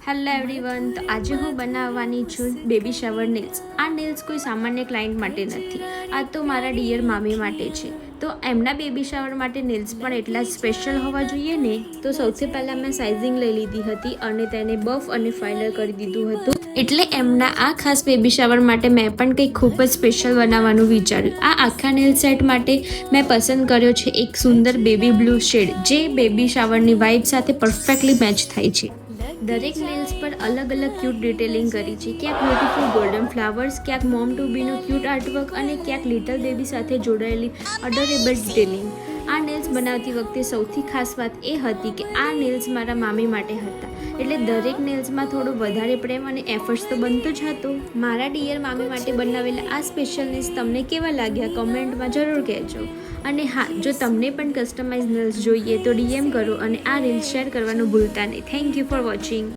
Hello everyone, તો આજે હું બનાવવાની છું બેબી શાવર નેલ્સ. આ નેલ્સ કોઈ સામાન્ય ક્લાયન્ટ માટે નથી, આ તો મારા ડિયર મામી માટે છે. તો એમના બેબી શાવર માટે નેલ્સ પણ એટલા જ સ્પેશિયલ હોવા જોઈએ ને. તો સૌથી પહેલાં મેં સાઇઝિંગ લઈ લીધી હતી અને તેને બફ અને ફાઇનલ કરી દીધું હતું. એટલે એમના આ ખાસ બેબી શાવર માટે મેં પણ કંઈક ખૂબ જ સ્પેશિયલ બનાવવાનું વિચાર્યું. આ આખા નેલ સેટ માટે મેં પસંદ કર્યો છે એક સુંદર બેબી બ્લુ શેડ, જે બેબી શાવરની વાઇબ સાથે પરફેક્ટલી મેચ થાય છે. દરેક નેલ્સ પર અલગ અલગ ક્યુટ ડિટેલિંગ કરી છે. ક્યાંક બ્યુટીફુલ ગોલ્ડન ફ્લાવર્સ, ક્યાંક મોમ ટુ બીનું ક્યુટ આર્ટવર્ક અને ક્યાંક લિટલ બેબી સાથે જોડાયેલી અડોરેબલ ડિટેલિંગ. આ નેલ્સ બનાવતી વખતે સૌથી ખાસ વાત એ હતી કે આ નેલ્સ મારા મામી માટે હતા, એટલે દરેક નેલ્સમાં થોડો વધારે પ્રેમ અને એફર્ટ્સ તો બનતો જ હતો. મારા ડિયર મામી માટે બનાવેલા આ સ્પેશિયલ નેલ્સ તમને કેવા લાગ્યા કમેન્ટમાં જરૂર કહેજો. અને હા, જો તમને પણ કસ્ટમાઇઝ નેલ્સ જોઈએ તો DM કરો અને આ રીલ્સ શેર કરવાનું ભૂલતા નહીં. Thank you for watching.